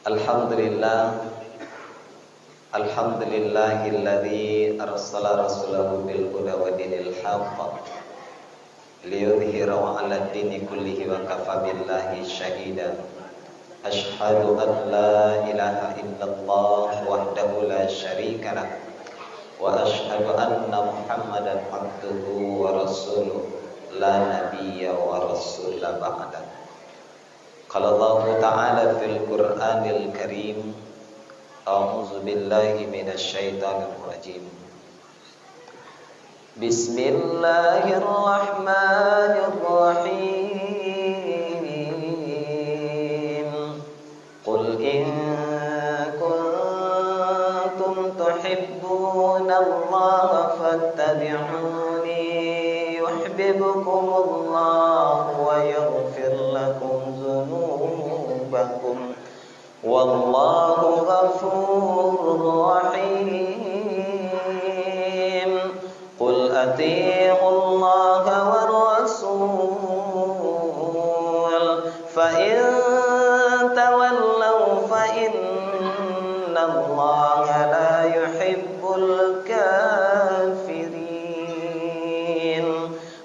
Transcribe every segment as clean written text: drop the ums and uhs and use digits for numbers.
Alhamdulillah, alhamdulillahilladzi arsala rasulahu bil huda wa dinil haqq liyudhhirahu 'ala ad-dini kullihi wa kafa billahi shahida. Asyhadu an la ilaha illallah wahdahu la syarika lah wa asyhadu anna Muhammadan abduhu wa rasuluh la nabiyya wa rasula ba'da. Qala Allah ta'ala fil Qur'anil Karim, a'udzu billahi minasy syaithanir rajim. Bismillahirrahmanirrahim. Qul in kuntum tuhibbunallaha fattabi'uni yuhibbukumullahu wa yaghfir lakum dzunubakum wallahu ghafurur rahim. Qul atii'ullaha war rasul fa in tawallaw fa innallaha la yuhibbul kafirin.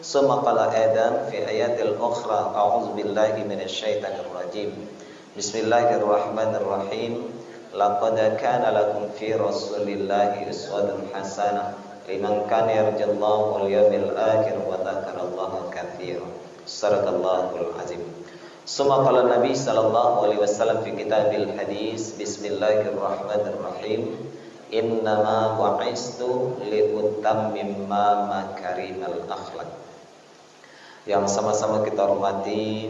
Summa qala Adam fi ayatil ukhra, a'udzu billahi minasy syaithanir rajim. Bismillahirrahmanirrahim. Laqad kana lakum fi rasulillahi uswatun hasanah liman kana yarjullaha wal yawmil akhir wa dzakarallaha katsiran. Sadaqallahul azim. Summa qala Nabi sallallahu alaihi wasallam fi kitabil hadis, bismillahirrahmanirrahim. Innama bu'istu liutammima makarimal akhlaq. Yang sama-sama kita hormati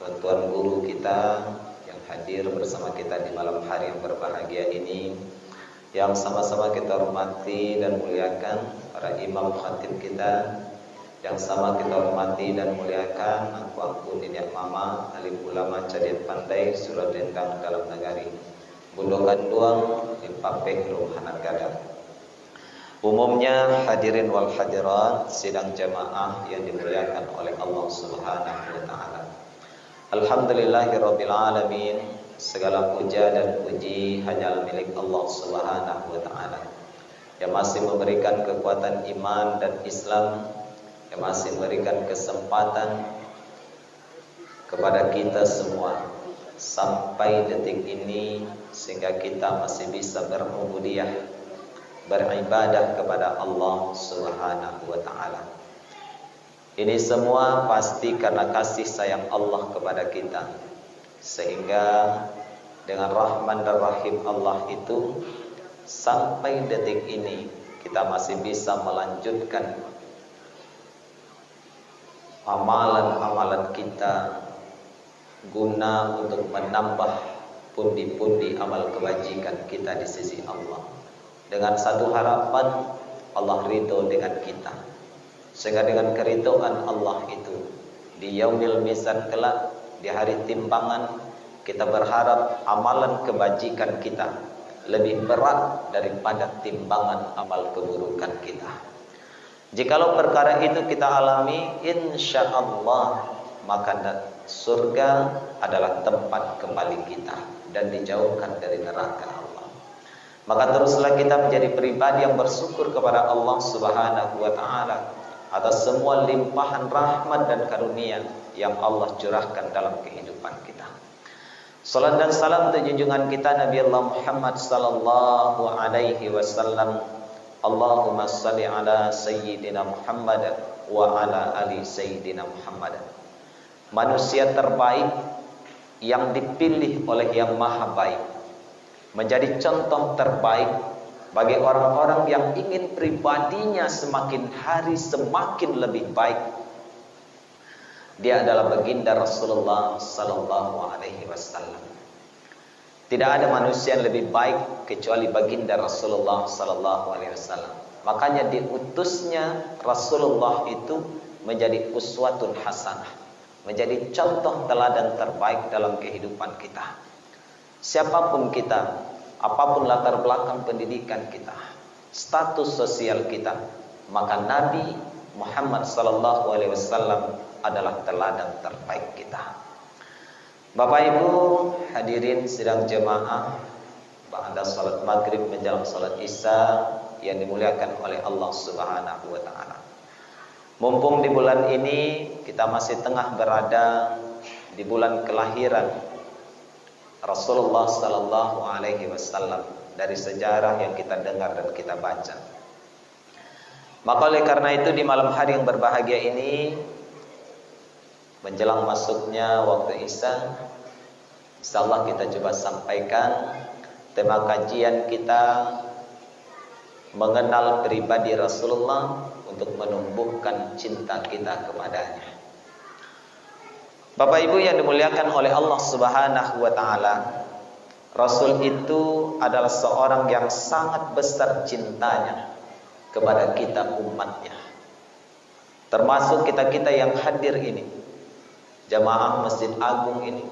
tuan-tuan guru kita yang hadir bersama kita di malam hari yang berbahagia ini, yang sama-sama kita hormati dan muliakan para imam khatib kita, yang sama kita hormati dan muliakan aku Niniak Mama, alim ulama cadiat pandai surat dendang dalam negari bundokan duang impapeh ruhanan gadang. Umumnya hadirin wal hadirat sidang jamaah yang dimuliakan oleh Allah Subhanahu wa taala. Alhamdulillahirabbil alamin. Segala puja dan puji hanya milik Allah Subhanahu wa taala yang masih memberikan kekuatan iman dan Islam, yang masih memberikan kesempatan kepada kita semua sampai detik ini sehingga kita masih bisa berubudiyah, beribadah kepada Allah Subhanahu wa taala. Ini semua pasti karena kasih sayang Allah kepada kita, sehingga dengan rahman dan rahim Allah itu sampai detik ini kita masih bisa melanjutkan amalan-amalan kita guna untuk menambah pundi-pundi amal kebajikan kita di sisi Allah, dengan satu harapan Allah ridho dengan kita, sehingga dengan keridhaan Allah itu di yaumil mizan kelak, di hari timbangan, kita berharap amalan kebajikan kita lebih berat daripada timbangan amal keburukan kita. Jikalau perkara itu kita alami, insya Allah maka surga adalah tempat kembali kita dan dijauhkan dari neraka Allah. Maka teruslah kita menjadi pribadi yang bersyukur kepada Allah Subhanahu wa taala atas semua limpahan rahmat dan karunia yang Allah curahkan dalam kehidupan kita. Salam dan salam untuk junjungan kita Nabi Allah Muhammad sallallahu alaihi wasallam. Allahumma salli ala sayyidina Muhammad wa ala ali sayyidina Muhammad. Manusia terbaik yang dipilih oleh yang maha baik, menjadi contoh terbaik bagi orang-orang yang ingin pribadinya semakin hari semakin lebih baik. Dia adalah baginda Rasulullah sallallahu alaihi wasallam. Tidak ada manusia yang lebih baik kecuali baginda Rasulullah sallallahu alaihi wasallam. Makanya diutusnya Rasulullah itu menjadi uswatun hasanah, menjadi contoh teladan terbaik dalam kehidupan kita. Siapapun kita, apapun latar belakang pendidikan kita, status sosial kita, maka Nabi Muhammad sallallahu alaihi wasallam adalah teladan terbaik kita. Bapak Ibu hadirin sidang jemaah ba'da salat maghrib menjelang salat isya yang dimuliakan oleh Allah Subhanahu wa taala. Mumpung di bulan ini kita masih tengah berada di bulan kelahiran Rasulullah sallallahu alaihi wasallam, dari sejarah yang kita dengar dan kita baca. Maka oleh karena itu di malam hari yang berbahagia ini, menjelang masuknya waktu isya, insyaallah kita coba sampaikan tema kajian kita, mengenal pribadi Rasulullah untuk menumbuhkan cinta kita kepadanya. Bapak Ibu yang dimuliakan oleh Allah Subhanahu wa taala, Rasul itu adalah seorang yang sangat besar cintanya kepada kita umatnya. Termasuk kita-kita yang hadir ini, jamaah Masjid Agung ini,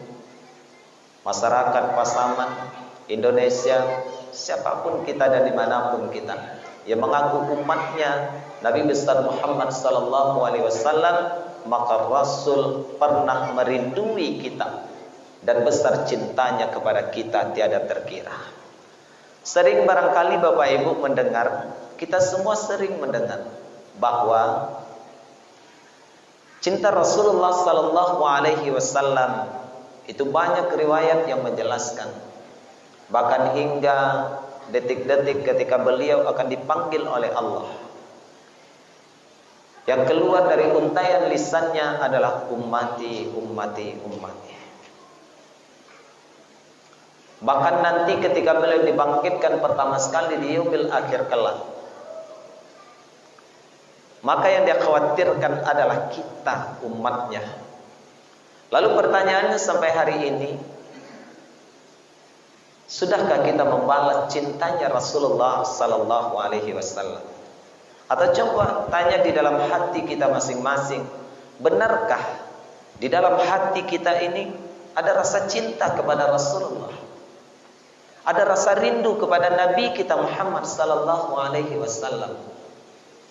masyarakat Pasaman, Indonesia, siapapun kita dan dimanapun kita yang mengaku umatnya Nabi besar Muhammad sallallahu alaihi wasallam, maka Rasul pernah merindui kita dan besar cintanya kepada kita tiada terkira. Sering barangkali Bapak Ibu mendengar, kita semua sering mendengar bahwa cinta Rasulullah sallallahu alaihi wasallam itu banyak riwayat yang menjelaskan. Bahkan hingga detik-detik ketika beliau akan dipanggil oleh Allah, yang keluar dari untayan lisannya adalah ummati, ummati, ummati. Bahkan nanti ketika beliau dibangkitkan pertama sekali di yaumil akhir kelak, maka yang dia khawatirkan adalah kita umatnya. Lalu pertanyaannya sampai hari ini, sudahkah kita membalas cintanya Rasulullah sallallahu alaihi wasallam? Atau coba tanya di dalam hati kita masing-masing, benarkah di dalam hati kita ini ada rasa cinta kepada Rasulullah? Ada rasa rindu kepada Nabi kita Muhammad sallallahu alaihi wasallam?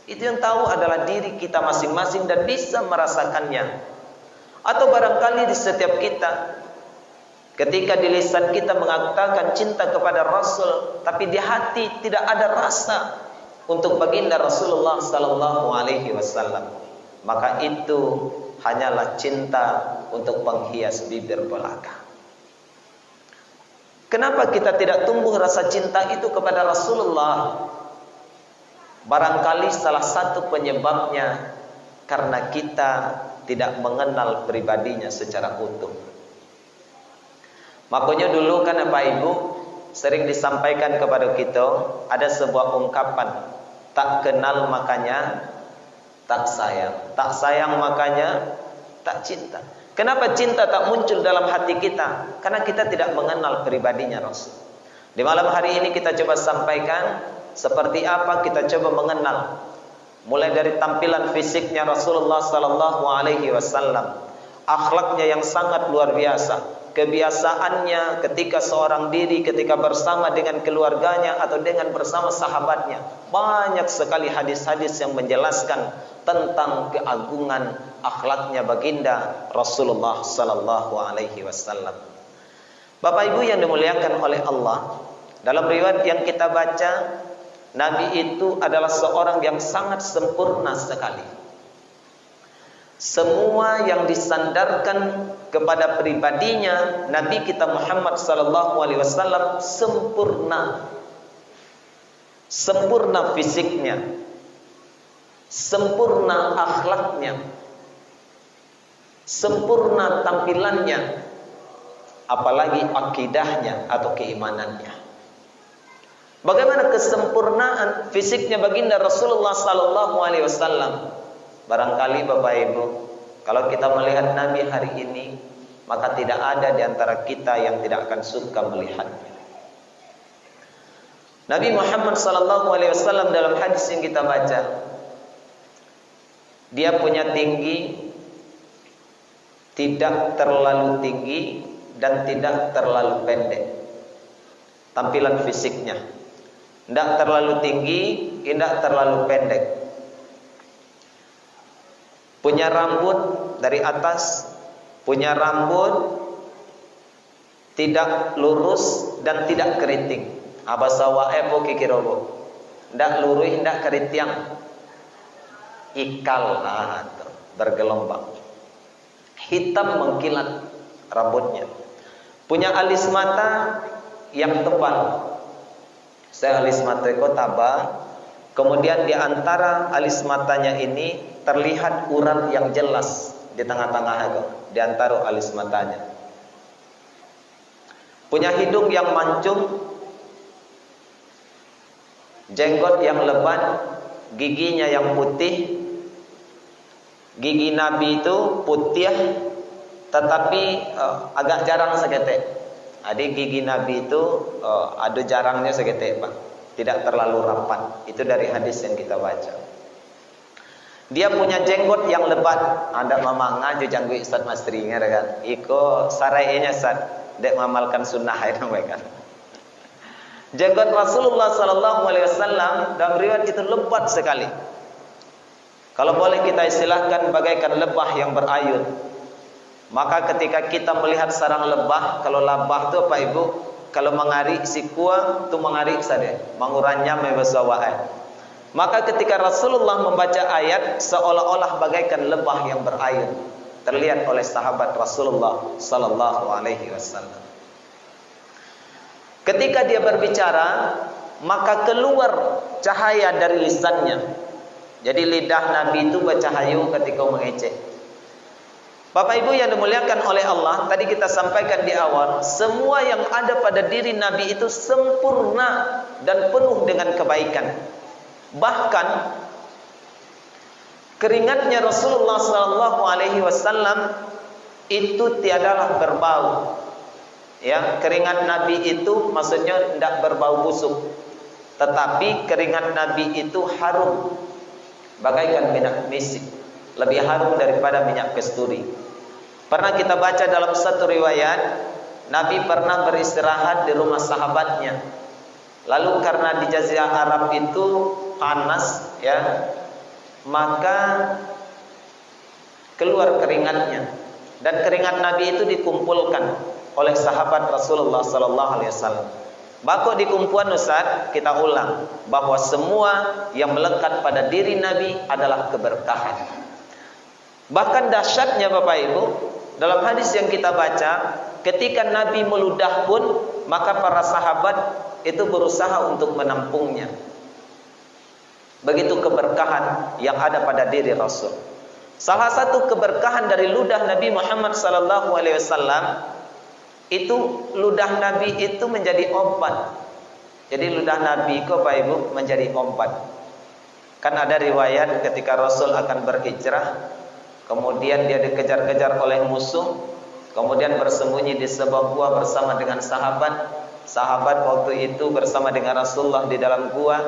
Itu yang tahu adalah diri kita masing-masing dan bisa merasakannya. Atau barangkali di setiap kita, ketika di lisan kita mengatakan cinta kepada Rasul, tapi di hati tidak ada rasa untuk baginda Rasulullah sallallahu alaihi wasallam, maka itu hanyalah cinta untuk penghias bibir belaka. Kenapa kita tidak tumbuh rasa cinta itu kepada Rasulullah? Barangkali salah satu penyebabnya karena kita tidak mengenal pribadinya secara utuh. Makanya dulu kan Bapak Ibu sering disampaikan kepada kita, ada sebuah ungkapan, tak kenal makanya tak sayang, tak sayang makanya tak cinta. Kenapa cinta tak muncul dalam hati kita? Karena kita tidak mengenal pribadinya Rasul. Di malam hari ini kita coba sampaikan seperti apa kita coba mengenal, mulai dari tampilan fisiknya Rasulullah sallallahu alaihi wasallam, akhlaknya yang sangat luar biasa, kebiasaannya ketika seorang diri, ketika bersama dengan keluarganya atau dengan bersama sahabatnya. Banyak sekali hadis-hadis yang menjelaskan tentang keagungan akhlaknya baginda Rasulullah sallallahu alaihi wasallam. Bapak Ibu yang dimuliakan oleh Allah, dalam riwayat yang kita baca, Nabi itu adalah seorang yang sangat sempurna sekali. Semua yang disandarkan kepada pribadinya Nabi kita Muhammad sallallahu alaihi wasallam sempurna. Sempurna fisiknya, sempurna akhlaknya, sempurna tampilannya, apalagi akidahnya atau keimanannya. Bagaimana kesempurnaan fisiknya baginda Rasulullah sallallahu alaihi wasallam? Barangkali Bapak Ibu, kalau kita melihat Nabi hari ini, maka tidak ada di antara kita yang tidak akan suka melihatnya. Nabi Muhammad sallallahu alaihi wasallam dalam hadis yang kita baca, dia punya tinggi, tidak terlalu tinggi dan tidak terlalu pendek. Tampilan fisiknya tidak terlalu tinggi, tidak terlalu pendek. Punya rambut dari atas, punya rambut tidak lurus dan tidak keriting. Abasa wae po kikirobo. Ndak lurus, ndak keritiang. Ikal, nah, bergelombang. Hitam mengkilat rambutnya. Punya alis mata yang tebal. Saya alis mata ko taba. Kemudian di antara alis matanya ini terlihat urat yang jelas di tengah-tengah itu, di antara alis matanya. Punya hidung yang mancung, jenggot yang lebat, giginya yang putih. Gigi Nabi itu putih, tetapi agak jarang seketek. Adik gigi Nabi itu ada jarangnya seketek, Pak. Tidak terlalu rapat. Itu dari hadis yang kita baca. Dia punya jenggot yang lebat. Ada mamanga jo janggu Ustaz Masri kan. Iko sarainya Ustaz, dek mamalkan sunnah itu kan. Jenggot Rasulullah sallallahu alaihi wasallam dalam riwayat itu lebat sekali. Kalau boleh kita istilahkan bagaikan lebah yang berayun. Maka ketika kita melihat sarang lebah, kalau lebah itu apa Ibu? Kalau mengari si kuah itu mengari saja, mengurannya membesawai. Maka ketika Rasulullah membaca ayat seolah-olah bagaikan lebah yang berayun, terlihat oleh sahabat Rasulullah sallallahu alaihi wasallam. Ketika dia berbicara, maka keluar cahaya dari lisannya. Jadi lidah Nabi itu bercahayu ketika mengecek. Bapak Ibu yang dimuliakan oleh Allah, tadi kita sampaikan di awal, semua yang ada pada diri Nabi itu sempurna dan penuh dengan kebaikan. Bahkan keringatnya Rasulullah sallallahu alaihi wasallam itu tiadalah berbau. Ya, keringat Nabi itu maksudnya tidak berbau busuk. Tetapi keringat Nabi itu harum bagaikan minyak misik, lebih harum daripada minyak kasturi. Pernah kita baca dalam satu riwayat, Nabi pernah beristirahat di rumah sahabatnya. Lalu karena di Jazirah Arab itu panas, ya, maka keluar keringatnya. Dan keringat Nabi itu dikumpulkan oleh sahabat Rasulullah sallallahu alaihi wasallam. Bako di kumpulan Ustaz, kita ulang bahwa semua yang melekat pada diri Nabi adalah keberkahan. Bahkan dahsyatnya Bapak Ibu, dalam hadis yang kita baca, ketika Nabi meludah pun, maka para sahabat itu berusaha untuk menampungnya. Begitu keberkahan yang ada pada diri Rasul. Salah satu keberkahan dari ludah Nabi Muhammad sallallahu alaihi wasallam itu ludah Nabi itu menjadi obat. Jadi ludah Nabi kok Pak Ibu menjadi obat. Kan ada riwayat ketika Rasul akan berhijrah, kemudian dia dikejar-kejar oleh musuh, kemudian bersembunyi di sebuah gua bersama dengan sahabat. Sahabat waktu itu bersama dengan Rasulullah di dalam gua,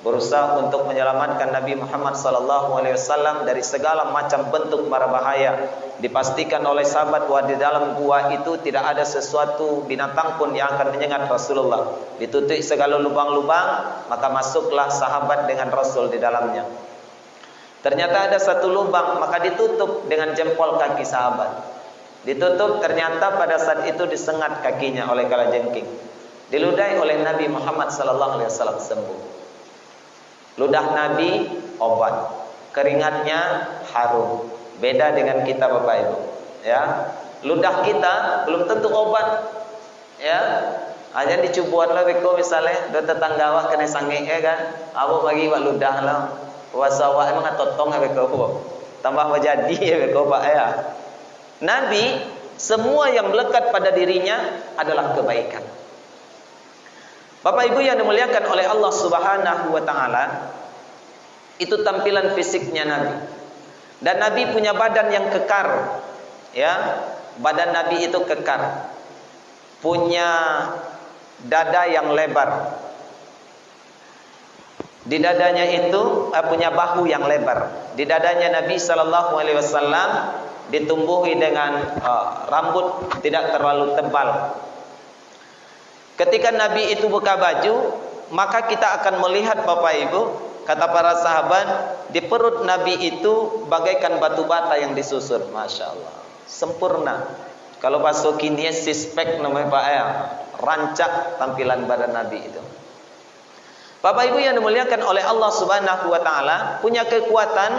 berusaha untuk menyelamatkan Nabi Muhammad SAW dari segala macam bentuk mara bahaya. Dipastikan oleh sahabat bahwa di dalam gua itu tidak ada sesuatu binatang pun yang akan menyengat Rasulullah. Ditutup segala lubang-lubang, maka masuklah sahabat dengan Rasul di dalamnya. Ternyata ada satu lubang, maka ditutup dengan jempol kaki sahabat. Ditutup, ternyata pada saat itu disengat kakinya oleh kalajengking. Diludahi oleh Nabi Muhammad SAW sembuh. Ludah Nabi obat, keringatnya harum. Beda dengan kita Bapak Ibu, ya. Ludah kita belum tentu obat, ya. Hanya dicubuan lah beko misalnya, do tetangga awak kena sange kan, abo bagi wak ludah lah. Puasa awak emang atotong beko, tambah menjadi beko Pak ya. Nabi semua yang melekat pada dirinya adalah kebaikan. Bapak Ibu yang dimuliakan oleh Allah Subhanahu wa taala, itu tampilan fisiknya Nabi. Dan Nabi punya badan yang kekar, ya. Badan Nabi itu kekar. Punya dada yang lebar. Di dadanya itu punya bahu yang lebar. Di dadanya Nabi sallallahu alaihi wasallam ditumbuhi dengan rambut tidak terlalu tebal. Ketika Nabi itu buka baju, maka kita akan melihat Bapak Ibu, kata para sahabat, di perut Nabi itu bagaikan batu bata yang disusur. Masya Allah, sempurna. Kalau bahasa kini sispek namanya Pak ya, rancak tampilan badan Nabi itu. Bapak Ibu yang dimuliakan oleh Allah Subhanahu wa taala, punya kekuatan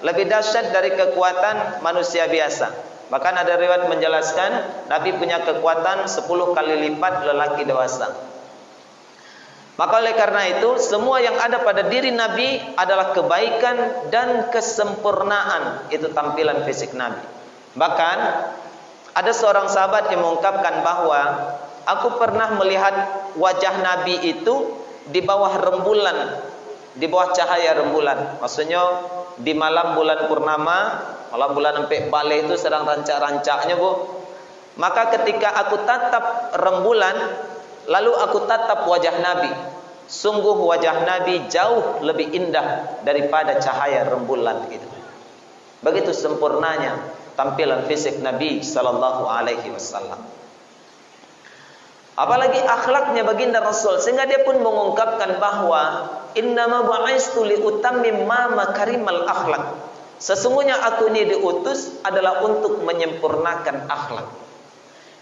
lebih dahsyat dari kekuatan manusia biasa. Bahkan ada riwayat menjelaskan Nabi punya kekuatan 10 kali lipat lelaki dewasa. Maka oleh karena itu, semua yang ada pada diri Nabi adalah kebaikan dan kesempurnaan. Itu tampilan fisik Nabi. Bahkan ada seorang sahabat yang mengungkapkan bahwa aku pernah melihat wajah Nabi itu di bawah rembulan, di bawah cahaya rembulan. Maksudnya di malam bulan purnama, malam bulan sampai balik itu sedang rancak-rancaknya, Bu. Maka ketika aku tatap rembulan, lalu aku tatap wajah Nabi. Sungguh wajah Nabi jauh lebih indah daripada cahaya rembulan itu. Begitu sempurnanya tampilan fisik Nabi sallallahu alaihi wasallam. Apalagi akhlaknya baginda Rasul, sehingga dia pun mengungkapkan bahwa innama bu'istu li utammim ma makarimal akhlak. Sesungguhnya aku ini diutus adalah untuk menyempurnakan akhlak.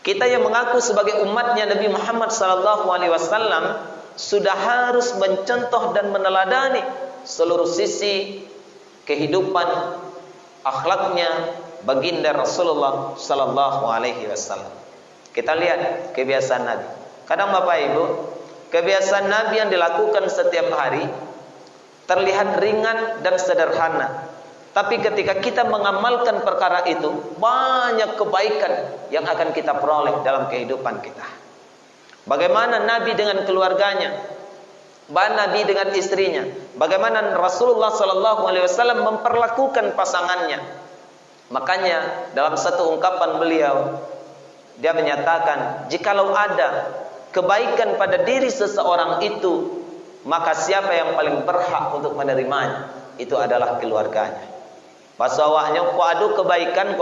Kita yang mengaku sebagai umatnya Nabi Muhammad sallallahu alaihi wasallam sudah harus mencontoh dan meneladani seluruh sisi kehidupan akhlaknya baginda Rasulullah sallallahu alaihi wasallam. Kita lihat kebiasaan Nabi. Kadang Bapak Ibu, kebiasaan Nabi yang dilakukan setiap hari terlihat ringan dan sederhana. Tapi ketika kita mengamalkan perkara itu, banyak kebaikan yang akan kita peroleh dalam kehidupan kita. Bagaimana Nabi dengan keluarganya, Nabi dengan istrinya, bagaimana Rasulullah sallallahu alaihi wasallam memperlakukan pasangannya. Makanya dalam satu ungkapan beliau, dia menyatakan, jikalau ada kebaikan pada diri seseorang itu, maka siapa yang paling berhak untuk menerimanya? Itu adalah keluarganya. Bahasawanya, adu kebaikan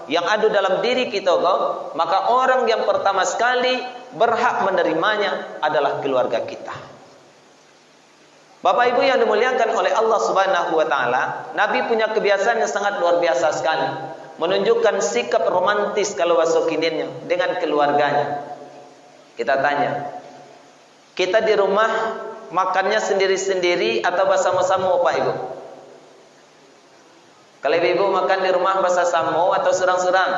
yang ada dalam diri kita, maka orang yang pertama sekali berhak menerimanya adalah keluarga kita. Bapak Ibu yang dimuliakan oleh Allah Subhanahu wa taala, Nabi punya kebiasaan yang sangat luar biasa sekali, menunjukkan sikap romantis kalau bahasa kininya dengan keluarganya. Kita tanya, kita di rumah makannya sendiri-sendiri atau bersama-sama Bapak Ibu? Kalau ibu makan di rumah bersama atau surang-surang?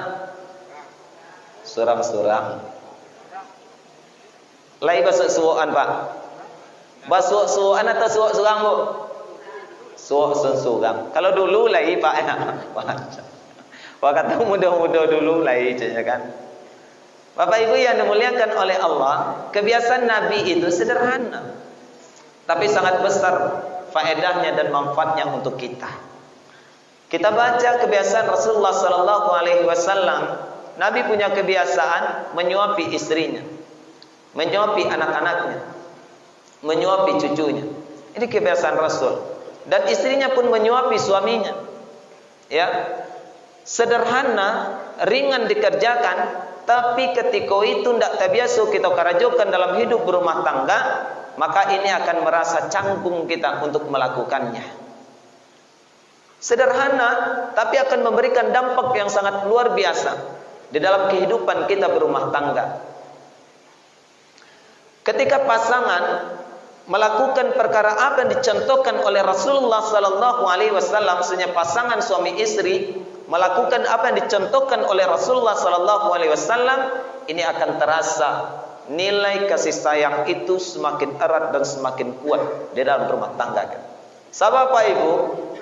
Surang-surang. Lai bahasa suwoan Pak? Bahasa suwoan atau suwok-surang Bu? Suwok-surang. Kalau dulu lagi Pak ya. Waktu muda-muda dulu lagi kan. Bapak Ibu yang dimuliakan oleh Allah, kebiasaan Nabi itu sederhana, tapi sangat besar faedahnya dan manfaatnya untuk kita. Kita baca kebiasaan Rasulullah sallallahu alaihi wasallam, Nabi punya kebiasaan menyuapi istrinya, menyuapi anak-anaknya, menyuapi cucunya. Ini kebiasaan Rasul. Dan istrinya pun menyuapi suaminya. Ya. Sederhana, ringan dikerjakan, tapi ketika itu tidak terbiasa kita karajokan dalam hidup berumah tangga, maka ini akan merasa canggung kita untuk melakukannya. Sederhana, tapi akan memberikan dampak yang sangat luar biasa di dalam kehidupan kita berumah tangga. Ketika pasangan melakukan perkara apa yang dicontohkan oleh Rasulullah sallallahu alaihi wasallam, maksudnya pasangan suami istri melakukan apa yang dicontohkan oleh Rasulullah sallallahu alaihi wasallam, ini akan terasa nilai kasih sayang itu semakin erat dan semakin kuat di dalam rumah tangga. Sahabat Bapak Ibu,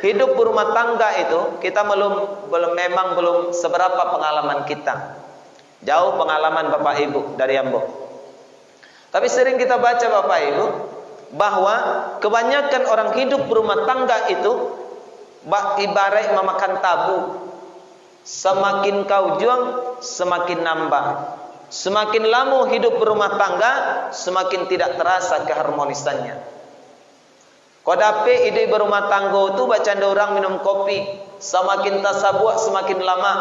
hidup berumah tangga itu kita belum seberapa pengalaman kita. Jauh pengalaman Bapak Ibu dari Ambo. Tapi sering kita baca Bapak Ibu bahwa kebanyakan orang hidup berumah tangga itu ibarat memakan tabu. Semakin kau juang, semakin nambah. Semakin lama hidup berumah tangga, semakin tidak terasa keharmonisannya. Kau dapat ide berumah tangga itu bacaan orang minum kopi, semakin tasabuh semakin lama.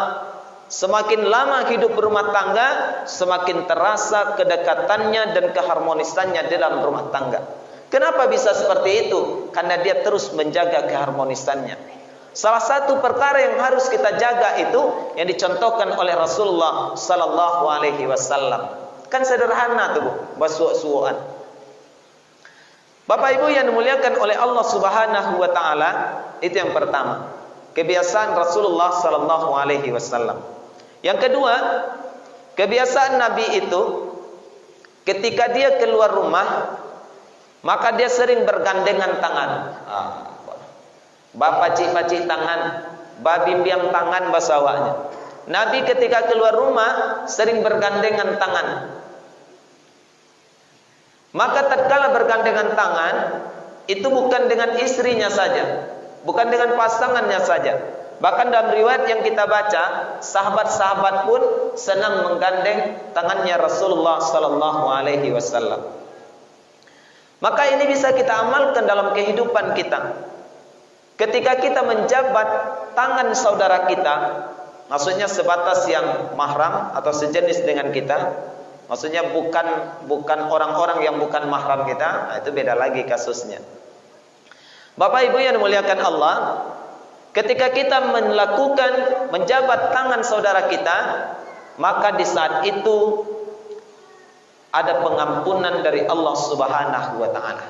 Semakin lama hidup berumah tangga, semakin terasa kedekatannya dan keharmonisannya dalam rumah tangga. Kenapa bisa seperti itu? Karena dia terus menjaga keharmonisannya. Salah satu perkara yang harus kita jaga itu yang dicontohkan oleh Rasulullah sallallahu alaihi wasallam. Kan sederhana tuh, basuh-suhuan. Bapak Ibu yang dimuliakan oleh Allah Subhanahu wa taala, itu yang pertama. Kebiasaan Rasulullah sallallahu alaihi wasallam. Yang kedua, kebiasaan Nabi itu ketika dia keluar rumah, maka dia sering bergandengan tangan. Bapaci-paci tangan, babimbiang tangan bahasa Awaknya. Nabi ketika keluar rumah sering bergandengan tangan. Maka tatkala bergandengan tangan itu bukan dengan istrinya saja, bukan dengan pasangannya saja. Bahkan dalam riwayat yang kita baca, sahabat-sahabat pun senang menggandeng tangannya Rasulullah sallallahu alaihi wasallam. Maka ini bisa kita amalkan dalam kehidupan kita. Ketika kita menjabat tangan saudara kita, maksudnya sebatas yang mahram atau sejenis dengan kita, maksudnya bukan orang-orang yang bukan mahram kita, nah itu beda lagi kasusnya. Bapak Ibu yang dimuliakan Allah, ketika kita menjabat tangan saudara kita, maka di saat itu ada pengampunan dari Allah Subhanahu wa taala.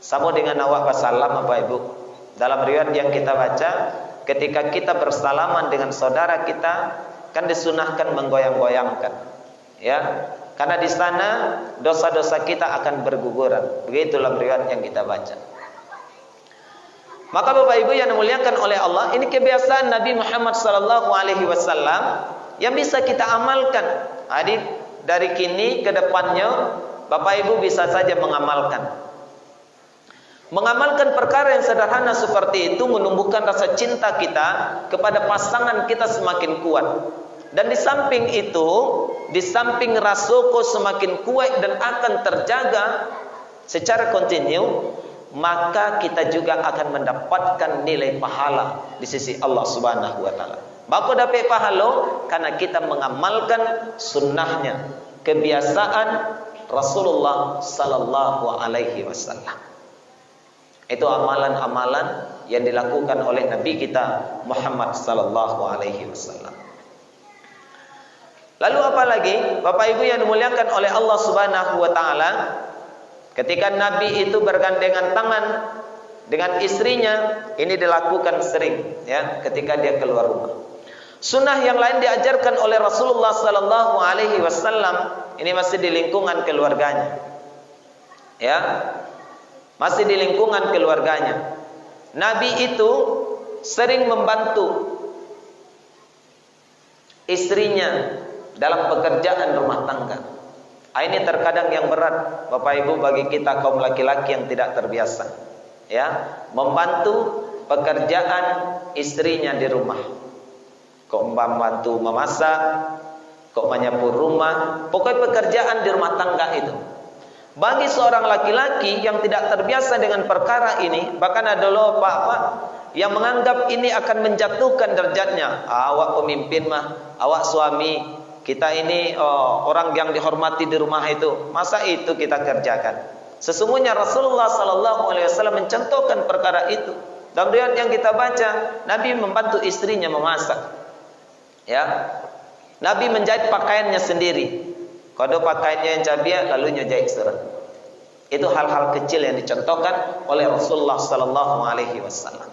Sama dengan awak basalam Bapak Ibu. Dalam riwayat yang kita baca, ketika kita bersalaman dengan saudara kita, kan disunahkan menggoyang-goyangkan, ya, karena di sana dosa-dosa kita akan berguguran. Begitulah riwayat yang kita baca. Maka Bapak Ibu yang dimuliakan oleh Allah, ini kebiasaan Nabi Muhammad sallallahu alaihi wasallam yang bisa kita amalkan. Jadi dari kini ke depannya Bapak Ibu bisa saja mengamalkan. Mengamalkan perkara yang sederhana seperti itu menumbuhkan rasa cinta kita kepada pasangan kita semakin kuat. Dan di samping itu, di samping rasoko semakin kuat dan akan terjaga secara kontinu, maka kita juga akan mendapatkan nilai pahala di sisi Allah Subhanahu wa taala. Bako dapat pahala karena kita mengamalkan sunnahnya, kebiasaan Rasulullah sallallahu alaihi wasallam. Itu amalan-amalan yang dilakukan oleh Nabi kita Muhammad sallallahu alaihi wasallam. Lalu apa lagi? Bapak Ibu yang dimuliakan oleh Allah Subhanahu wa taala, ketika Nabi itu bergandengan tangan dengan istrinya, ini dilakukan sering ya ketika dia keluar rumah. Sunnah yang lain diajarkan oleh Rasulullah sallallahu alaihi wasallam, ini masih di lingkungan keluarganya. Ya. Masih di lingkungan keluarganya. Nabi itu sering membantu istrinya dalam pekerjaan rumah tangga. Ini terkadang yang berat Bapak Ibu bagi kita kaum laki-laki yang tidak terbiasa. Ya, membantu pekerjaan istrinya di rumah. Kok membantu memasak, kok menyapu rumah, pokoknya pekerjaan di rumah tangga itu. Bagi seorang laki-laki yang tidak terbiasa dengan perkara ini, bahkan ada loh Pak yang menganggap ini akan menjatuhkan derajatnya. Awak pemimpin mah, awak suami, kita ini orang yang dihormati di rumah itu, masa itu kita kerjakan? Sesungguhnya Rasulullah sallallahu alaihi wasallam mencontohkan perkara itu. Dalam riwayat yang kita baca, Nabi membantu istrinya memasak. Ya. Nabi menjahit pakaiannya sendiri. Kalau pakaiannya yang cabiak lalu nyajahit surat. Itu hal-hal kecil yang dicontohkan oleh Rasulullah sallallahu alaihi wasallam.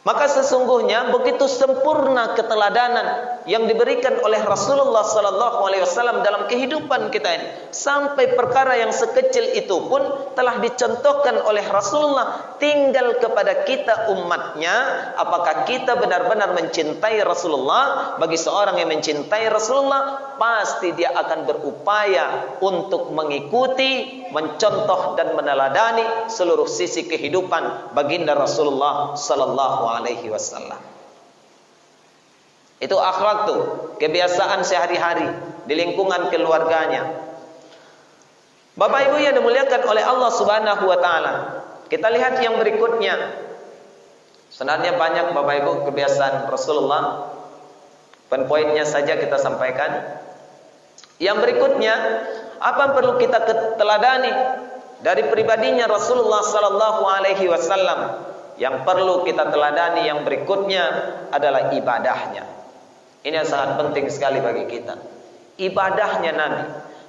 Maka sesungguhnya begitu sempurna keteladanan yang diberikan oleh Rasulullah sallallahu alaihi wasallam dalam kehidupan kita ini, sampai perkara yang sekecil itu pun telah dicontohkan oleh Rasulullah. Tinggal kepada kita umatnya, apakah kita benar-benar mencintai Rasulullah. Bagi seorang yang mencintai Rasulullah, pasti dia akan berupaya untuk mengikuti, mencontoh dan meneladani seluruh sisi kehidupan baginda Rasulullah sallallahu alaihi wasallam. Itu akhlak tuh, kebiasaan sehari-hari di lingkungan keluarganya. Bapak Ibu yang dimuliakan oleh Allah Subhanahu wa taala, kita lihat yang berikutnya. Sebenarnya banyak Bapak Ibu kebiasaan Rasulullah. Poin-poinnya saja kita sampaikan. Yang berikutnya, apa yang perlu kita teladani dari pribadinya Rasulullah sallallahu alaihi wasallam? Yang perlu kita teladani yang berikutnya adalah ibadahnya. Ini yang sangat penting sekali bagi kita. Ibadahnya Nabi.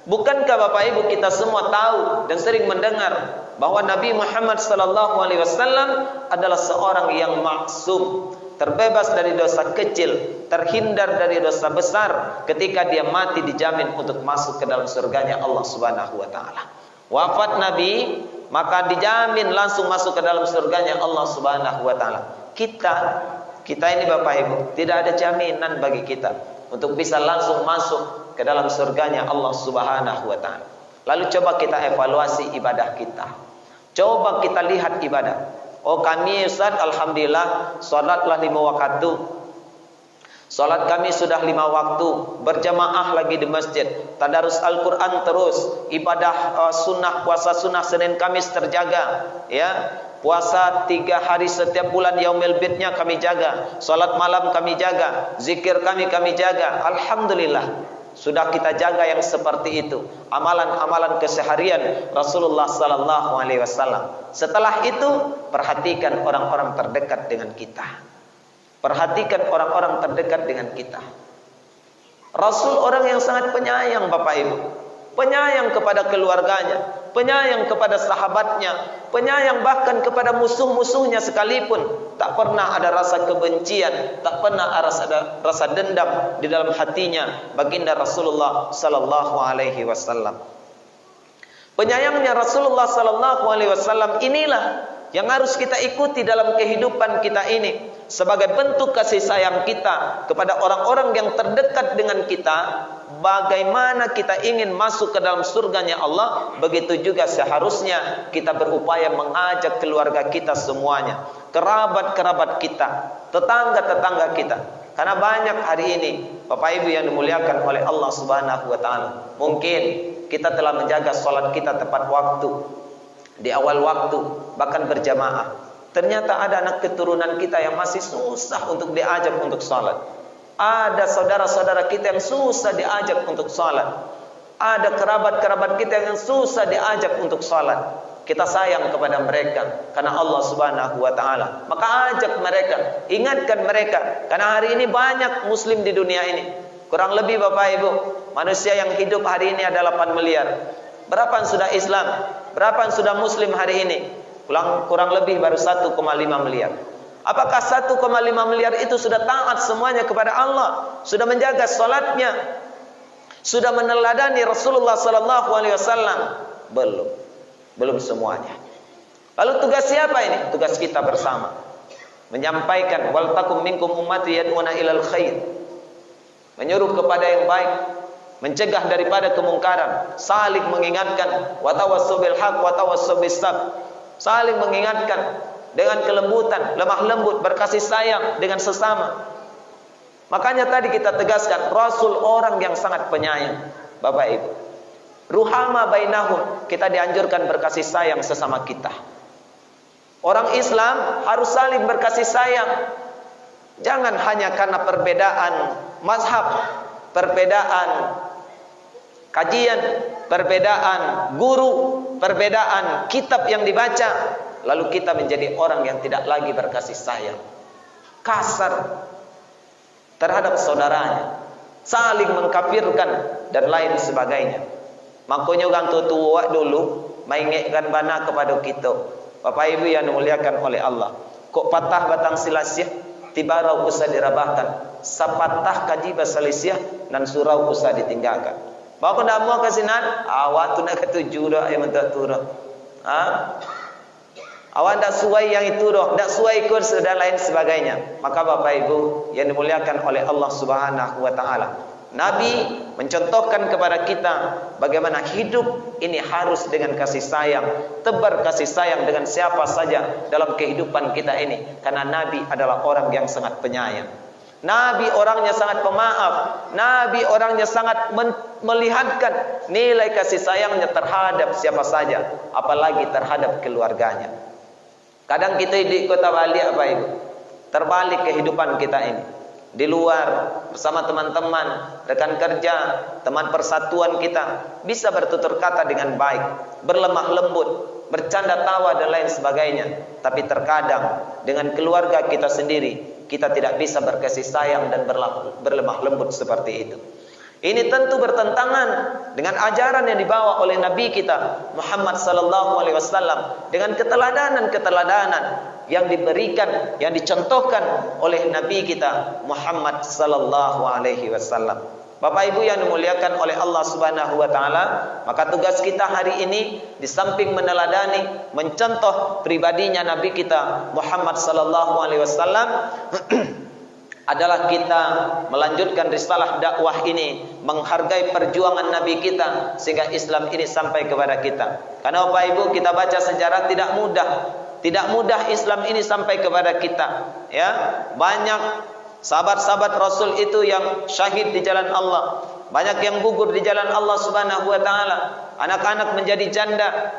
Bukankah Bapak Ibu kita semua tahu dan sering mendengar bahwa Nabi Muhammad SAW adalah seorang yang maksum, terbebas dari dosa kecil, terhindar dari dosa besar. Ketika dia mati dijamin untuk masuk ke dalam surganya Allah Subhanahu wa taala. Wafat Nabi, maka dijamin langsung masuk ke dalam surganya Allah Subhanahu wa taala. Kita ini Bapak Ibu, tidak ada jaminan bagi kita untuk bisa langsung masuk ke dalam surganya Allah Subhanahu wa taala. Lalu coba kita evaluasi ibadah kita. Coba kita lihat ibadah. Oh, kami Ustaz alhamdulillah salatlah 5 waktu. Salat kami sudah 5 waktu, berjamaah lagi di masjid, tadarus Al-Qur'an terus, ibadah sunnah, puasa sunnah Senin Kamis terjaga, ya. Puasa 3 hari setiap bulan yaumil bidnya kami jaga, salat malam kami jaga, zikir kami jaga. Alhamdulillah. Sudah kita jaga yang seperti itu, amalan-amalan keseharian Rasulullah sallallahu alaihi wasallam. Setelah itu, perhatikan orang-orang terdekat dengan kita. Perhatikan orang-orang terdekat dengan kita. Rasul orang yang sangat penyayang Bapak Ibu. Penyayang kepada keluarganya, penyayang kepada sahabatnya, penyayang bahkan kepada musuh-musuhnya sekalipun. Tak pernah ada rasa kebencian, tak pernah ada rasa dendam di dalam hatinya baginda Rasulullah sallallahu alaihi wasallam. Penyayangnya Rasulullah sallallahu alaihi wasallam inilah yang harus kita ikuti dalam kehidupan kita ini. Sebagai bentuk kasih sayang kita kepada orang-orang yang terdekat dengan kita, bagaimana kita ingin masuk ke dalam surganya Allah, begitu juga seharusnya kita berupaya mengajak keluarga kita semuanya, kerabat-kerabat kita, tetangga-tetangga kita. Karena banyak hari ini Bapak Ibu yang dimuliakan oleh Allah Subhanahu wa taala, mungkin kita telah menjaga sholat kita tepat waktu, di awal waktu, bahkan berjamaah. Ternyata ada anak keturunan kita yang masih susah untuk diajak untuk sholat. Ada saudara-saudara kita yang susah diajak untuk sholat. Ada kerabat-kerabat kita yang susah diajak untuk sholat. Kita sayang kepada mereka karena Allah Subhanahu wa taala. Maka ajak mereka, ingatkan mereka. Karena hari ini banyak muslim di dunia ini. Kurang lebih Bapak Ibu, manusia yang hidup hari ini ada 8 miliar. Berapa yang sudah Islam? Berapa yang sudah muslim hari ini? Kurang lebih baru 1,5 miliar. Apakah 1,5 miliar itu sudah taat semuanya kepada Allah? Sudah menjaga salatnya? Sudah meneladani Rasulullah sallallahu alaihi wasallam? Belum semuanya. Lalu tugas siapa ini? Tugas kita bersama. Menyampaikan wal takum minkum ummati yad'una ilal khair. Menyuruh kepada yang baik, mencegah daripada kemungkaran, saling mengingatkan, wa tawassaw bil haqq wa tawassaw bis sabr. Saling mengingatkan dengan kelembutan, lemah lembut, berkasih sayang dengan sesama. Makanya tadi kita tegaskan, Rasul orang yang sangat penyayang, Bapak Ibu. Ruhama bainahum, kita dianjurkan berkasih sayang sesama kita. Orang Islam harus saling berkasih sayang. Jangan hanya karena perbedaan mazhab, perbedaan kajian, perbedaan guru, perbedaan kitab yang dibaca, lalu kita menjadi orang yang tidak lagi berkasih sayang, kasar terhadap saudaranya, saling mengkafirkan dan lain sebagainya. Makanya orang tua dulu mengingatkan bana kepada kita, Bapak Ibu yang dimuliakan oleh Allah. Kok patah batang silasih, tibarau usah dirabahkan, sapatah kaji basalisiah dan surau usah ditinggalkan. Bawa kena mua kasinan, awak tu nak ketujuh dah yang mentak tu dah. Awak tak suai yang itu dah, tak suai ikut dan lain sebagainya. Maka Bapak Ibu yang dimuliakan oleh Allah Subhanahu wa taala, Nabi mencontohkan kepada kita bagaimana hidup ini harus dengan kasih sayang, tebar kasih sayang dengan siapa saja dalam kehidupan kita ini. Karena Nabi adalah orang yang sangat penyayang. Nabi orangnya sangat pemaaf. Nabi orangnya sangat melihatkan nilai kasih sayangnya terhadap siapa saja, apalagi terhadap keluarganya. Kadang kita di kota Bali apa Ibu, terbalik kehidupan kita ini. Di luar bersama teman-teman, rekan kerja, teman persatuan kita bisa bertutur kata dengan baik, berlemah lembut, bercanda tawa dan lain sebagainya. Tapi terkadang dengan keluarga kita sendiri, kita tidak bisa berkasih sayang dan berlemah lembut seperti itu. Ini tentu bertentangan dengan ajaran yang dibawa oleh Nabi kita Muhammad sallallahu alaihi wasallam, dengan keteladanan yang diberikan, yang dicontohkan oleh Nabi kita Muhammad sallallahu alaihi wasallam. Bapak Ibu yang dimuliakan oleh Allah Subhanahu wa taala, maka tugas kita hari ini di samping meneladani, mencontoh pribadinya Nabi kita Muhammad sallallahu alaihi wasallam adalah kita melanjutkan risalah dakwah ini, menghargai perjuangan Nabi kita sehingga Islam ini sampai kepada kita. Karena Bapak Ibu, kita baca sejarah tidak mudah Islam ini sampai kepada kita. Ya, banyak sahabat-sahabat Rasul itu yang syahid di jalan Allah, banyak yang gugur di jalan Allah Subhanahu wa taala. Anak-anak menjadi janda,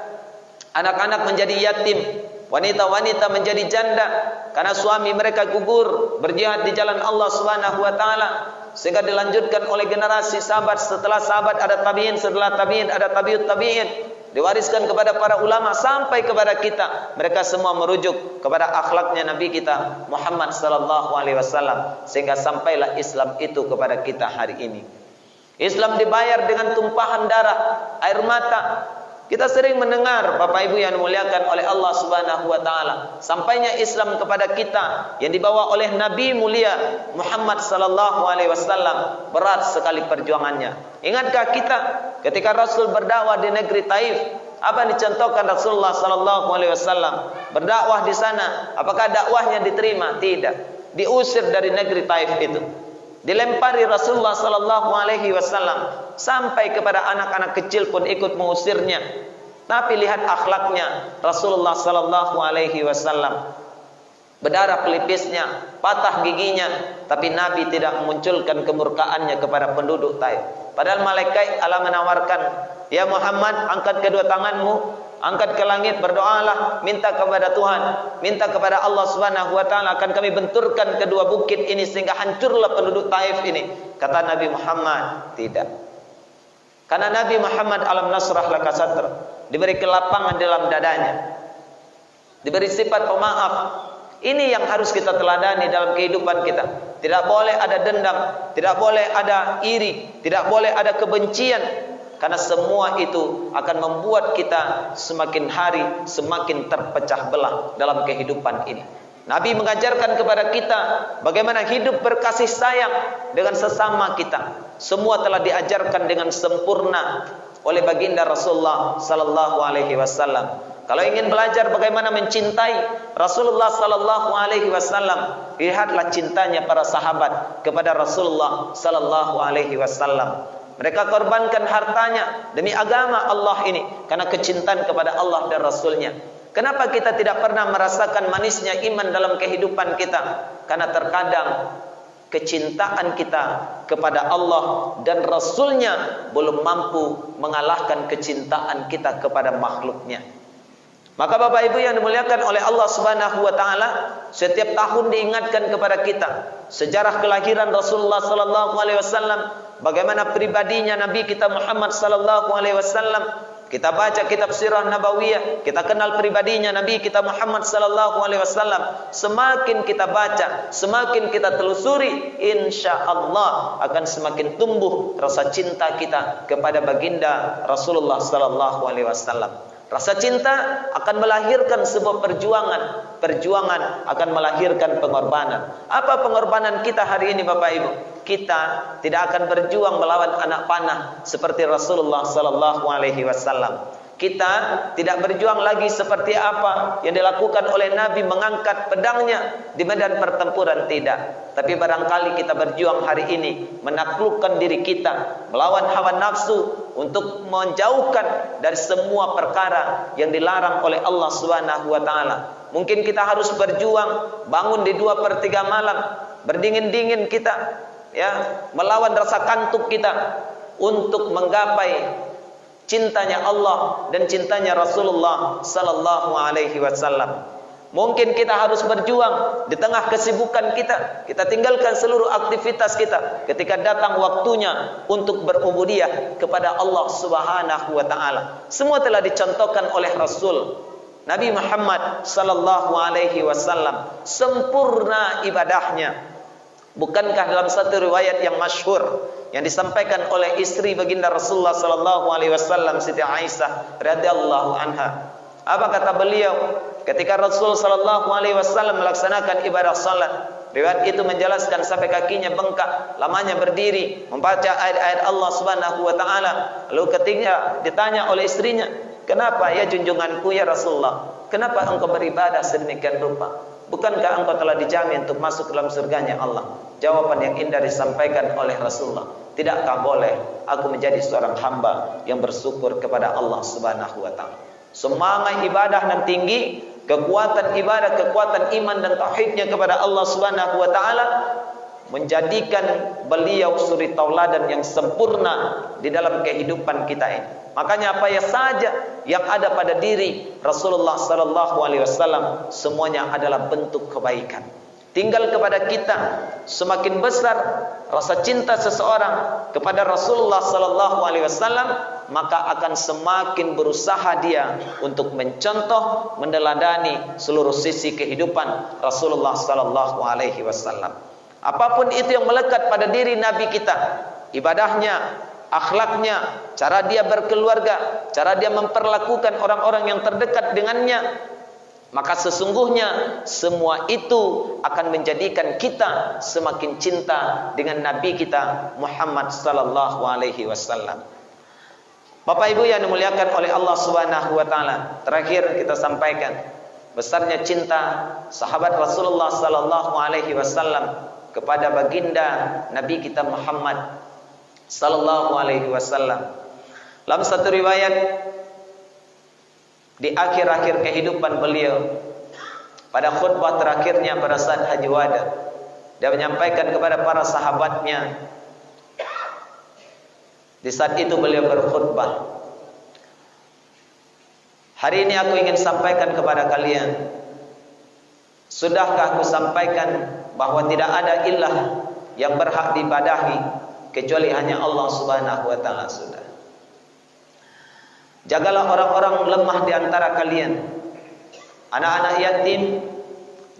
anak-anak menjadi yatim, wanita-wanita menjadi janda karena suami mereka gugur berjihad di jalan Allah Subhanahu wa taala, sehingga dilanjutkan oleh generasi sahabat, setelah sahabat ada tabi'in, setelah tabi'in ada tabi'ut tabi'in, diwariskan kepada para ulama sampai kepada kita. Mereka semua merujuk kepada akhlaknya Nabi kita Muhammad sallallahu alaihi wasallam, sehingga sampailah Islam itu kepada kita hari ini. Islam dibayar dengan tumpahan darah, air mata. Kita sering mendengar Bapak Ibu yang dimuliakan oleh Allah Subhanahu wa taala, sampainya Islam kepada kita yang dibawa oleh Nabi mulia Muhammad sallallahu alaihi wasallam, berat sekali perjuangannya. Ingatkah kita ketika Rasul berdakwah di negeri Taif, apa yang dicontohkan Rasulullah sallallahu alaihi wasallam? Berdakwah di sana, apakah dakwahnya diterima? Tidak. Diusir dari negeri Taif itu. Dilempari Rasulullah sallallahu alaihi wasallam, sampai kepada anak-anak kecil pun ikut mengusirnya. Tapi lihat akhlaknya Rasulullah sallallahu alaihi wasallam. Berdarah pelipisnya, patah giginya, tapi Nabi tidak memunculkan kemurkaannya kepada penduduk Taif. Padahal malaikat Allah menawarkan, "Ya Muhammad, angkat kedua tanganmu, angkat ke langit, berdoalah, minta kepada Tuhan, minta kepada Allah Subhanahu wa taala, akan kami benturkan kedua bukit ini sehingga hancurlah penduduk Taif ini." Kata Nabi Muhammad, tidak. Karena Nabi Muhammad alam nasrah laka sadr, diberi kelapangan dalam dadanya, diberi sifat pemaaf. Ini yang harus kita teladani dalam kehidupan kita. Tidak boleh ada dendam, tidak boleh ada iri, tidak boleh ada kebencian, karena semua itu akan membuat kita semakin hari semakin terpecah belah dalam kehidupan ini. Nabi mengajarkan kepada kita bagaimana hidup berkasih sayang dengan sesama kita. Semua telah diajarkan dengan sempurna oleh baginda Rasulullah sallallahu alaihi wasallam. Kalau ingin belajar bagaimana mencintai Rasulullah sallallahu alaihi wasallam, lihatlah cintanya para sahabat kepada Rasulullah sallallahu alaihi wasallam. Mereka korbankan hartanya demi agama Allah ini karena kecintaan kepada Allah dan Rasulnya. Kenapa kita tidak pernah merasakan manisnya iman dalam kehidupan kita? Karena terkadang kecintaan kita kepada Allah dan Rasulnya belum mampu mengalahkan kecintaan kita kepada makhluknya. Maka Bapak Ibu yang dimuliakan oleh Allah Subhanahu wa taala, setiap tahun diingatkan kepada kita sejarah kelahiran Rasulullah sallallahu alaihi wasallam, bagaimana pribadinya Nabi kita Muhammad sallallahu alaihi wasallam. Kita baca kitab sirah nabawiyah, kita kenal pribadinya Nabi kita Muhammad sallallahu alaihi wasallam. Semakin kita baca, semakin kita telusuri, insyaallah akan semakin tumbuh rasa cinta kita kepada baginda Rasulullah sallallahu alaihi wasallam. Rasa cinta akan melahirkan sebuah perjuangan. Perjuangan akan melahirkan pengorbanan. Apa pengorbanan kita hari ini Bapak Ibu? Kita tidak akan berjuang melawan anak panah seperti Rasulullah sallallahu alaihi wasallam. Kita tidak berjuang lagi seperti apa yang dilakukan oleh Nabi, mengangkat pedangnya di medan pertempuran, tidak. Tapi barangkali kita berjuang hari ini menaklukkan diri kita, melawan hawa nafsu untuk menjauhkan dari semua perkara yang dilarang oleh Allah Subhanahu wa taala. Mungkin kita harus berjuang bangun di 2/3 malam, berdingin-dingin kita, ya, melawan rasa kantuk kita untuk menggapai cintanya Allah dan cintanya Rasulullah sallallahu alaihi wasallam. Mungkin kita harus berjuang di tengah kesibukan kita. Kita tinggalkan seluruh aktivitas kita ketika datang waktunya untuk berubudiyah kepada Allah Subhanahu wa taala. Semua telah dicontohkan oleh Rasul Nabi Muhammad sallallahu alaihi wasallam, sempurna ibadahnya. Bukankah dalam satu riwayat yang masyhur yang disampaikan oleh istri baginda Rasulullah sallallahu alaihi wasallam, Siti Aisyah radhiyallahu anha, apa kata beliau ketika Rasul sallallahu alaihi wasallam melaksanakan ibadah salat? Riwayat itu menjelaskan sampai kakinya bengkak, lamanya berdiri membaca ayat-ayat Allah Subhanahu wa taala. Lalu ketika ditanya oleh istrinya, "Kenapa ya junjunganku ya Rasulullah? Kenapa engkau beribadah sedemikian rupa? Bukankah engkau telah dijamin untuk masuk dalam surganya Allah?" Jawaban yang indah disampaikan oleh Rasulullah, "Tidakkah boleh aku menjadi seorang hamba yang bersyukur kepada Allah Subhanahu wa taala?" Semangat ibadah dan tinggi, kekuatan ibadah, kekuatan iman dan tauhidnya kepada Allah Subhanahu wa taala menjadikan beliau suri tauladan yang sempurna di dalam kehidupan kita ini. Makanya apa ya saja yang ada pada diri Rasulullah sallallahu alaihi wasallam semuanya adalah bentuk kebaikan. Tinggal kepada kita semakin besar rasa cinta seseorang kepada Rasulullah sallallahu alaihi wasallam, maka akan semakin berusaha dia untuk mencontoh, meneladani seluruh sisi kehidupan Rasulullah sallallahu alaihi wasallam. Apapun itu yang melekat pada diri Nabi kita, ibadahnya, akhlaknya, cara dia berkeluarga, cara dia memperlakukan orang-orang yang terdekat dengannya, maka sesungguhnya semua itu akan menjadikan kita semakin cinta dengan Nabi kita Muhammad sallallahu alaihi wasallam. Bapak Ibu yang dimuliakan oleh Allah Subhanahu wa taala, terakhir kita sampaikan besarnya cinta sahabat Rasulullah sallallahu alaihi wasallam kepada baginda Nabi kita Muhammad sallallahu alaihi wasallam. Dalam satu riwayat di akhir-akhir kehidupan beliau, pada khutbah terakhirnya pada saat Haji Wada, dia menyampaikan kepada para sahabatnya. Di saat itu beliau berkhutbah, "Hari ini aku ingin sampaikan kepada kalian, sudahkah aku sampaikan bahwa tidak ada ilah yang berhak diibadahi kecuali hanya Allah Subhanahu wa taala? Sudah. Jagalah orang-orang lemah di antara kalian, anak-anak yatim.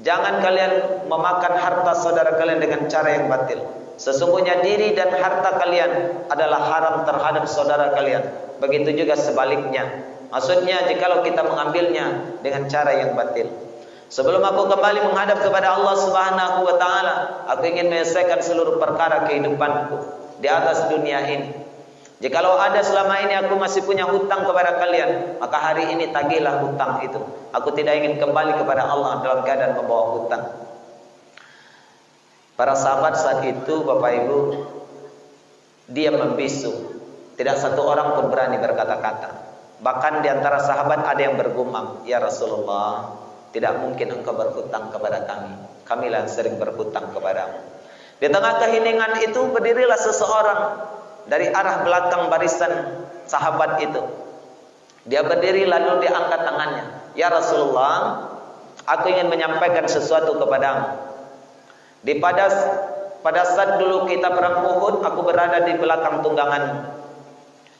Jangan kalian memakan harta saudara kalian dengan cara yang batil. Sesungguhnya diri dan harta kalian adalah haram terhadap saudara kalian. Begitu juga sebaliknya." Maksudnya jikalau kita mengambilnya dengan cara yang batil. "Sebelum aku kembali menghadap kepada Allah Subhanahu wa taala, aku ingin menyelesaikan seluruh perkara kehidupanku di atas dunia ini. Jikalau ada selama ini aku masih punya hutang kepada kalian, maka hari ini tagihlah hutang itu. Aku tidak ingin kembali kepada Allah dalam keadaan membawa hutang." Para sahabat saat itu, Bapak Ibu, dia membisu. Tidak satu orang pun berani berkata-kata. Bahkan di antara sahabat ada yang bergumam, "Ya Rasulullah, tidak mungkin engkau berhutang kepada kami. Kamilah yang sering berhutang kepadamu." Di tengah keheningan itu berdirilah seseorang dari arah belakang barisan sahabat itu. Dia berdiri lalu dia angkat tangannya, "Ya Rasulullah, aku ingin menyampaikan sesuatu kepadamu. Pada saat dulu kita perang Uhud, aku berada di belakang tungganganmu.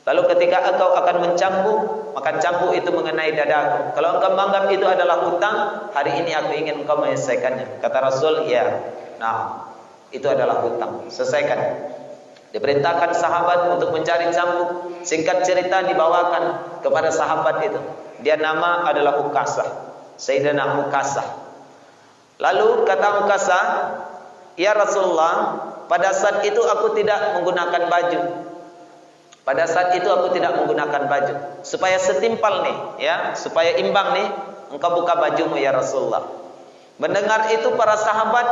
Lalu ketika engkau akan mencambuk, maka cambuk itu mengenai dadaku. Kalau engkau menganggap itu adalah hutang, hari ini aku ingin engkau menyelesaikannya." Kata Rasul, "Ya, nah, itu adalah hutang. Selesaikan." Diperintahkan sahabat untuk mencari cambuk. Singkat cerita dibawakan kepada sahabat itu. Dia nama adalah Ukasah, Sayyidina Ukasah. Lalu kata Ukasah, "Ya Rasulullah, pada saat itu aku tidak menggunakan baju. Pada saat itu aku tidak menggunakan baju. Supaya setimpal nih, ya, supaya imbang nih, engkau buka bajumu ya Rasulullah." Mendengar itu para sahabat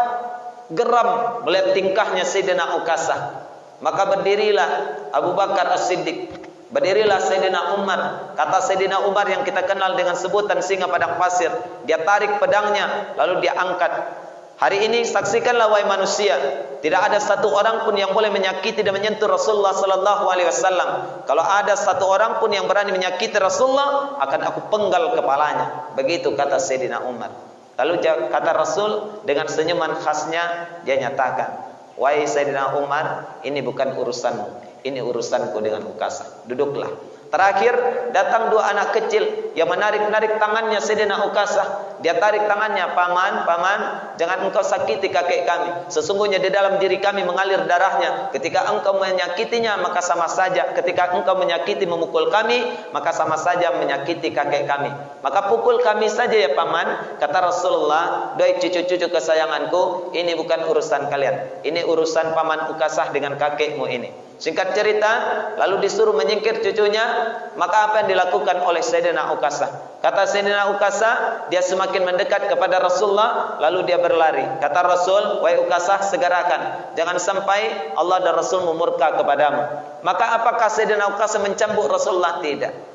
geram melihat tingkahnya Sayyidina Ukasah. Maka berdirilah Abu Bakar As-Siddiq, berdirilah Sayyidina Umar. Kata Sayyidina Umar yang kita kenal dengan sebutan singa padang pasir, dia tarik pedangnya lalu dia angkat. Hari ini saksikanlah wahai manusia, tidak ada satu orang pun yang boleh menyakiti dan menyentuh Rasulullah sallallahu alaihi wasallam. Kalau ada satu orang pun yang berani menyakiti Rasulullah, akan aku penggal kepalanya. Begitu kata Sayyidina Umar. Lalu kata Rasul dengan senyuman khasnya dia nyatakan, "Wahai Sayyidina Umar, ini bukan urusanmu, ini urusanku dengan Ukasah. Duduklah." Terakhir datang dua anak kecil yang menarik-narik tangannya Sayyidina Ukasah. Dia tarik tangannya, "Paman, jangan engkau sakiti kakek kami. Sesungguhnya di dalam diri kami mengalir darahnya. Ketika engkau menyakitinya maka sama saja. Ketika engkau menyakiti memukul kami, maka sama saja menyakiti kakek kami. Maka pukul kami saja ya paman." Kata Rasulullah, "Doi cucu-cucu kesayanganku, ini bukan urusan kalian. Ini urusan paman Ukasah dengan kakekmu ini." Singkat cerita, lalu disuruh menyingkir cucunya. Maka apa yang dilakukan oleh Sayyidina Ukasah? Kata Sayyidina Ukasah, dia semakin mendekat kepada Rasulullah, lalu dia berlari. Kata Rasul, "Wahai Ukasah, segerakan, jangan sampai Allah dan Rasul memurka kepadamu." Maka apakah Sayyidina Ukasah mencambuk Rasulullah? Tidak.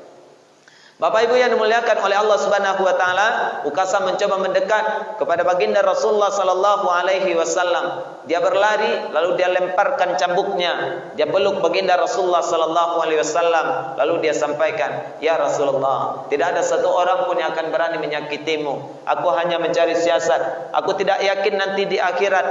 Bapak Ibu yang dimuliakan oleh Allah Subhanahu wa taala, Ukasah mencoba mendekat kepada baginda Rasulullah sallallahu alaihi wasallam. Dia berlari lalu dia lemparkan cambuknya. Dia peluk baginda Rasulullah sallallahu alaihi wasallam, lalu dia sampaikan, "Ya Rasulullah, tidak ada satu orang pun yang akan berani menyakitimu. Aku hanya mencari siasat. Aku tidak yakin nanti di akhirat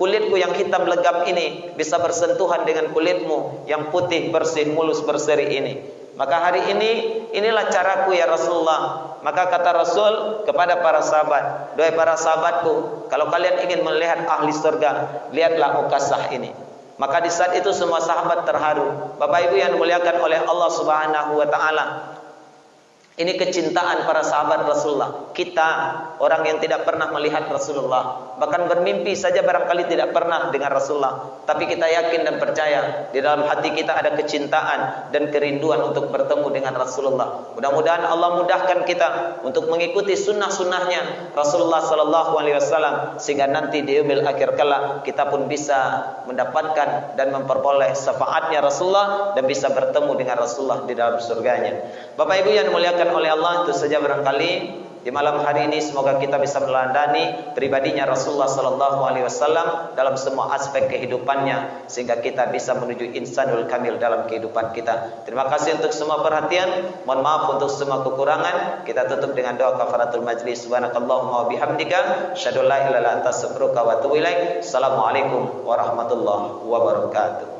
kulitku yang hitam legam ini bisa bersentuhan dengan kulitmu yang putih bersih mulus berseri ini. Maka hari ini inilah caraku ya Rasulullah." Maka kata Rasul kepada para sahabat, "Doai para sahabatku, kalau kalian ingin melihat ahli surga, lihatlah Ukasah ini." Maka di saat itu semua sahabat terharu. Bapak Ibu yang dimuliakan oleh Allah Subhanahu wa taala, ini kecintaan para sahabat Rasulullah. Kita orang yang tidak pernah melihat Rasulullah, bahkan bermimpi saja barangkali tidak pernah dengan Rasulullah, tapi kita yakin dan percaya di dalam hati kita ada kecintaan dan kerinduan untuk bertemu dengan Rasulullah. Mudah-mudahan Allah mudahkan kita untuk mengikuti sunnah-sunnahnya Rasulullah sallallahu alaihi wasallam, sehingga nanti di yaumil akhir kelak kita pun bisa mendapatkan dan memperoleh syafaatnya Rasulullah dan bisa bertemu dengan Rasulullah di dalam surganya. Bapak Ibu yang dimuliakan oleh Allah, itu saja barangkali di malam hari ini semoga kita bisa meneladani pribadinya Rasulullah sallallahu alaihi wasallam dalam semua aspek kehidupannya, sehingga kita bisa menuju insanul kamil dalam kehidupan kita. Terima kasih untuk semua perhatian. Mohon maaf untuk semua kekurangan. Kita tutup dengan doa kafaratul majlis. Subhanakallahumma wa bihamdika, asyhadu an la ilaha illa anta, astaghfiruka wa atubu ilaik. Assalamualaikum warahmatullahi wabarakatuh.